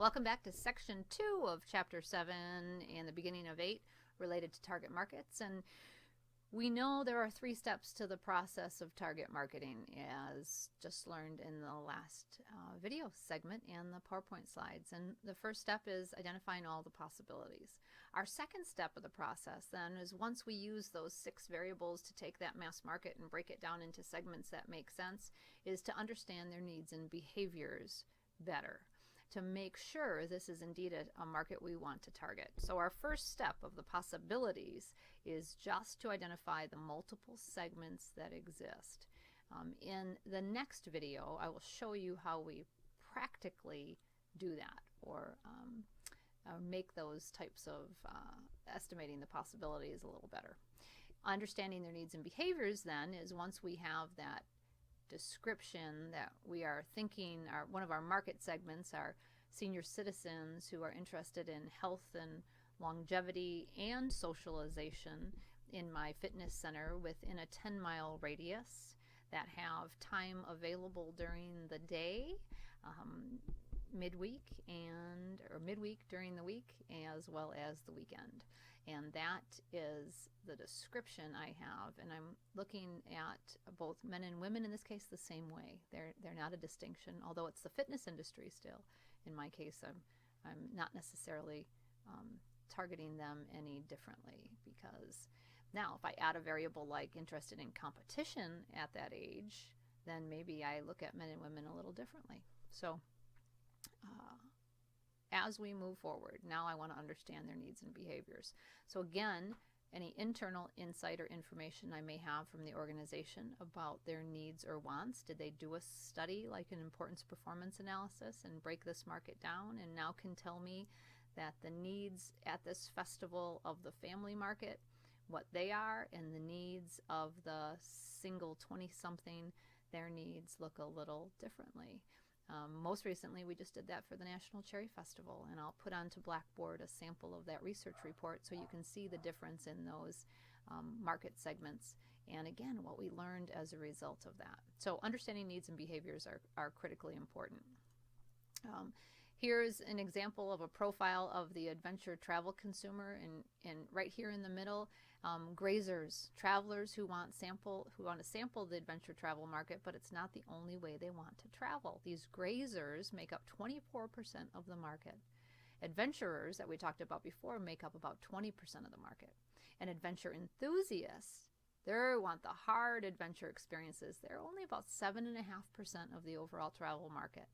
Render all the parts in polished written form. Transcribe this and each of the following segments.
Welcome back to section 2 of chapter 7 and the beginning of 8 related to target markets. And we know there are 3 steps to the process of target marketing, as just learned in the last video segment and the PowerPoint slides. And the first step is identifying all the possibilities. Our second step of the process then is, once we use those 6 variables to take that mass market and break it down into segments that make sense, is to understand their needs and behaviors better, to make sure this is indeed a market we want to target. So our first step of the possibilities is just to identify the multiple segments that exist. In the next video, I will show you how we practically do that, or make those types of estimating the possibilities a little better. Understanding their needs and behaviors then is, once we have that description that we are thinking one of our market segments are senior citizens who are interested in health and longevity and socialization in my fitness center within a 10-mile radius, that have time available during the day, midweek during the week, as well as the weekend. And that is the description I have, and I'm looking at both men and women in this case the same way. They're not a distinction, although it's the fitness industry still. In my case, I'm not necessarily targeting them any differently, because now if I add a variable like interested in competition at that age, then maybe I look at men and women a little differently. So as we move forward, now I want to understand their needs and behaviors. So again, any internal insight or information I may have from the organization about their needs or wants. Did they do a study like an importance performance analysis and break this market down, and now can tell me that the needs at this festival of the family market, what they are, and the needs of the single 20-something, their needs look a little differently. Most recently, we just did that for the National Cherry Festival, and I'll put onto Blackboard a sample of that research report so you can see the difference in those market segments, and again, what we learned as a result of that. So understanding needs and behaviors are critically important. Here's an example of a profile of the adventure travel consumer, and right here in the middle, grazers, travelers who want to sample the adventure travel market, but it's not the only way they want to travel. These grazers make up 24% of the market. Adventurers, that we talked about before, make up about 20% of the market. And adventure enthusiasts, they want the hard adventure experiences. They're only about 7.5% of the overall travel market.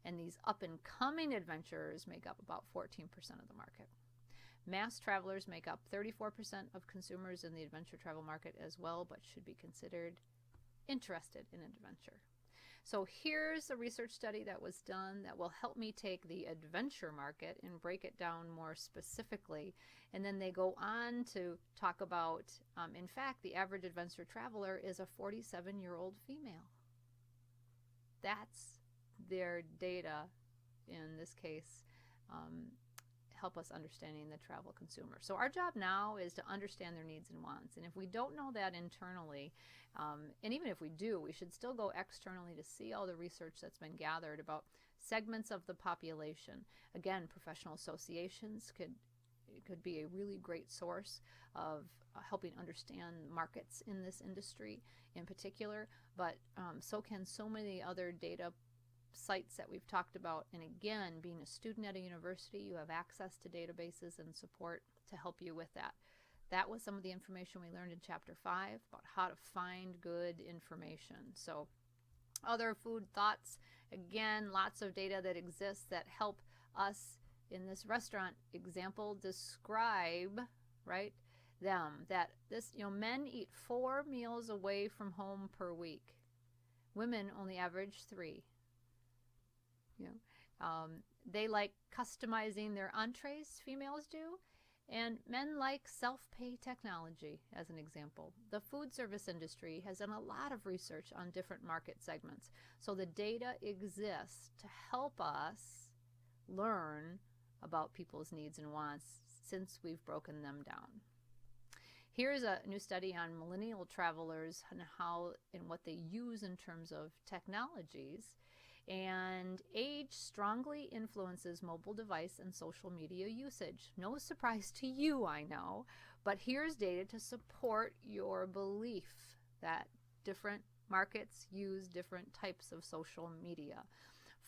And these up-and-coming adventurers make up about 14% of the market. Mass travelers make up 34% of consumers in the adventure travel market as well, but should be considered interested in adventure. So here's a research study that was done that will help me take the adventure market and break it down more specifically. And then they go on to talk about, in fact, the average adventure traveler is a 47-year-old female. That's their data, in this case, help us understanding the travel consumer. So our job now is to understand their needs and wants. And if we don't know that internally, and even if we do, we should still go externally to see all the research that's been gathered about segments of the population. Again, professional associations could be a really great source of helping understand markets in this industry in particular, but so can so many other data sites that we've talked about. And again, being a student at a university, you have access to databases and support to help you with that. That was some of the information we learned in chapter 5 about how to find good information. So other food thoughts, again, lots of data that exists that help us in this restaurant example describe, right, them, that this, men eat 4 meals away from home per week. Women only average 3. They like customizing their entrees, females do, and men like self-pay technology, as an example. The food service industry has done a lot of research on different market segments, so the data exists to help us learn about people's needs and wants since we've broken them down. Here's a new study on millennial travelers and how and what they use in terms of technologies. And age strongly influences mobile device and social media usage. No surprise to you, I know, but here's data to support your belief that different markets use different types of social media.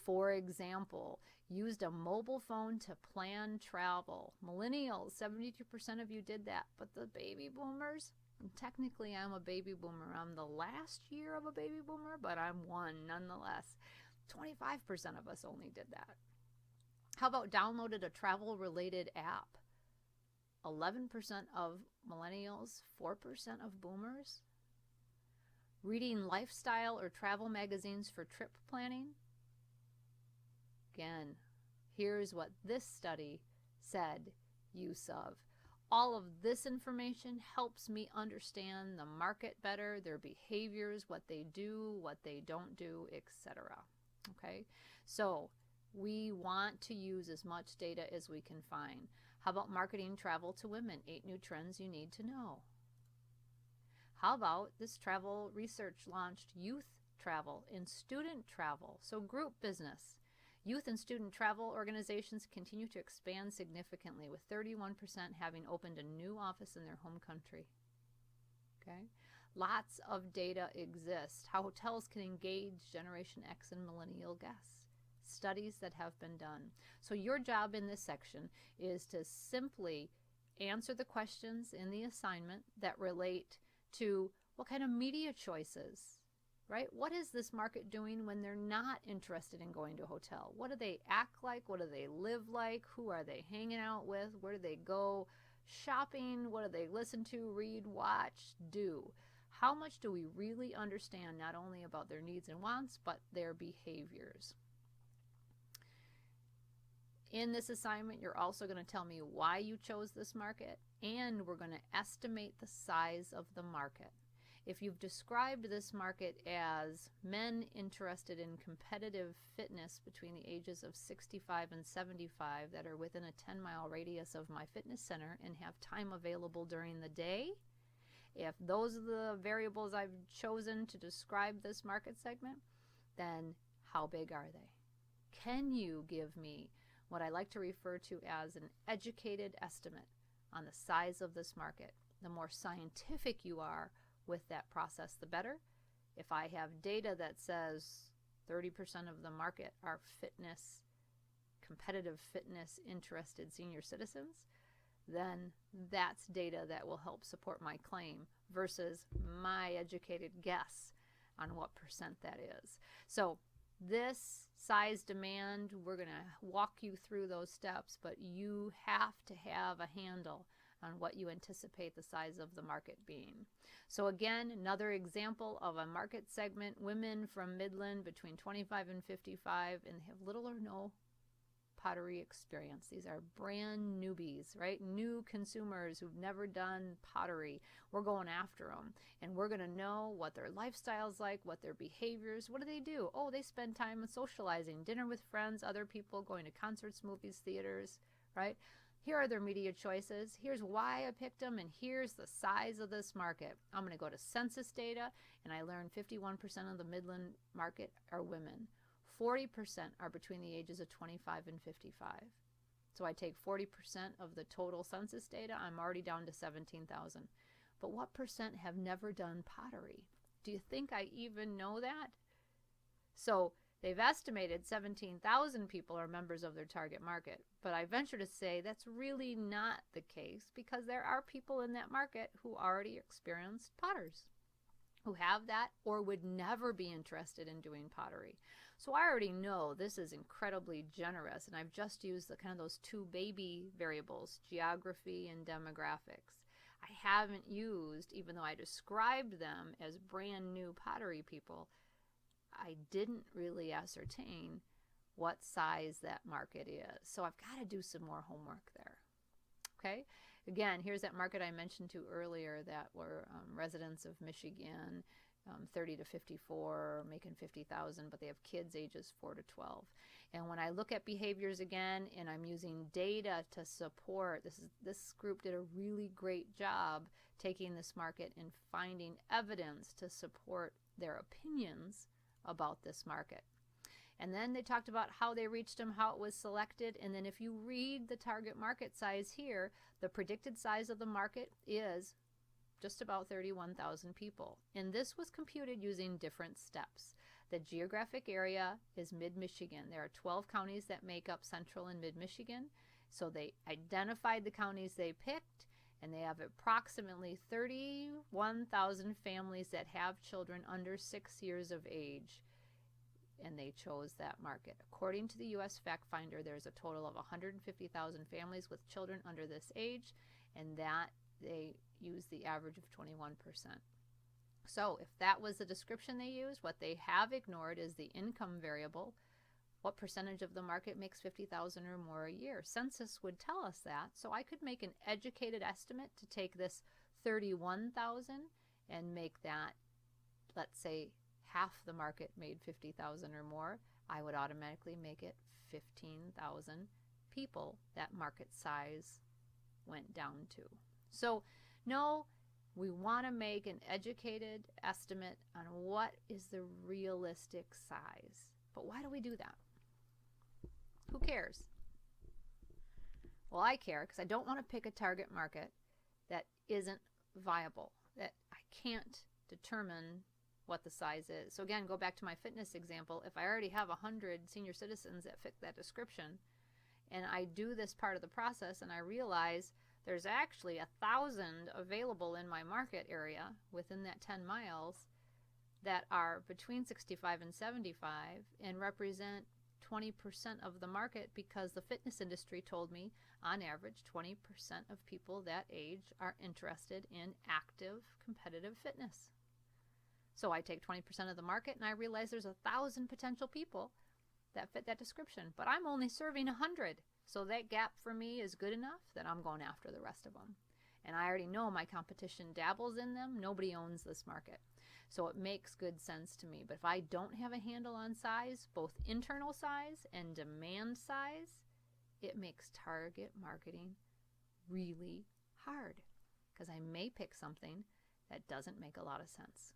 For example, used a mobile phone to plan travel. Millennials, 72% of you did that, but the baby boomers, technically I'm a baby boomer. I'm the last year of a baby boomer, but I'm one nonetheless. 25% of us only did that. How about downloaded a travel-related app? 11% of millennials, 4% of boomers. Reading lifestyle or travel magazines for trip planning? Again, here's what this study said use of. All of this information helps me understand the market better, their behaviors, what they do, what they don't do, etc. Okay, so we want to use as much data as we can find. How about marketing travel to women? 8 new trends you need to know. How about this travel research launched youth travel and student travel, so group business. Youth and student travel organizations continue to expand significantly, with 31% having opened a new office in their home country. Okay, lots of data exist. How hotels can engage Generation X and millennial guests. Studies that have been done. So your job in this section is to simply answer the questions in the assignment that relate to what kind of media choices, right? What is this market doing when they're not interested in going to a hotel? What do they act like? What do they live like? Who are they hanging out with? Where do they go shopping? What do they listen to, read, watch, do? How much do we really understand not only about their needs and wants, but their behaviors? In this assignment, you're also going to tell me why you chose this market, and we're going to estimate the size of the market. If you've described this market as men interested in competitive fitness between the ages of 65 and 75 that are within a 10-mile radius of my fitness center and have time available during the day, if those are the variables I've chosen to describe this market segment, then how big are they? Can you give me what I like to refer to as an educated estimate on the size of this market? The more scientific you are with that process, the better. If I have data that says 30% of the market are fitness, competitive fitness interested senior citizens, then that's data that will help support my claim versus my educated guess on what percent that is. So this size demand, we're going to walk you through those steps, but you have to have a handle on what you anticipate the size of the market being. So again, another example of a market segment, women from Midland between 25 and 55 and have little or no pottery experience. These are brand newbies, right? New consumers who've never done pottery. We're going after them, and we're going to know what their lifestyle's like, what their behaviors, what do they do? Oh, they spend time socializing, dinner with friends, other people, going to concerts, movies, theaters, right? Here are their media choices. Here's why I picked them, and here's the size of this market. I'm going to go to census data, and I learned 51% of the Midland market are women. 40% are between the ages of 25 and 55. So I take 40% of the total census data, I'm already down to 17,000. But what percent have never done pottery? Do you think I even know that? So they've estimated 17,000 people are members of their target market, but I venture to say that's really not the case, because there are people in that market who already experienced potters, who have that or would never be interested in doing pottery. So I already know this is incredibly generous, and I've just used the kind of those two baby variables, geography and demographics. I haven't used, even though I described them as brand new pottery people, I didn't really ascertain what size that market is. So I've got to do some more homework there. Okay, again, here's that market I mentioned to earlier that were residents of Michigan, 30 to 54, making 50,000, but they have kids ages 4 to 12. And when I look at behaviors again, and I'm using data to support, this group did a really great job taking this market and finding evidence to support their opinions about this market. And then they talked about how they reached them, how it was selected. And then if you read the target market size here, the predicted size of the market is just about 31,000 people. And this was computed using different steps. The geographic area is mid-Michigan. There are 12 counties that make up central and mid-Michigan. So they identified the counties they picked, and they have approximately 31,000 families that have children under 6 years of age, and they chose that market. According to the U.S. Fact Finder, there's a total of 150,000 families with children under this age, and that they use the average of 21%. So if that was the description they used, what they have ignored is the income variable. What percentage of the market makes $50,000 or more a year? Census would tell us that. So I could make an educated estimate to take this 31,000 and make that, let's say, half the market made 50,000 or more. I would automatically make it 15,000 people that market size went down to. So no, we want to make an educated estimate on what is the realistic size. But why do we do that? Who cares? Well, I care because I don't want to pick a target market that isn't viable, that I can't determine what the size is. So again, go back to my fitness example. If I already have 100 senior citizens that fit that description, and I do this part of the process and I realize there's actually 1,000 available in my market area within that 10 miles that are between 65 and 75 and represent 20% of the market, because the fitness industry told me on average 20% of people that age are interested in active competitive fitness. So I take 20% of the market and I realize there's 1,000 potential people that fit that description, but I'm only serving 100. So that gap for me is good enough that I'm going after the rest of them. And I already know my competition dabbles in them. Nobody owns this market. So it makes good sense to me. But if I don't have a handle on size, both internal size and demand size, it makes target marketing really hard, because I may pick something that doesn't make a lot of sense.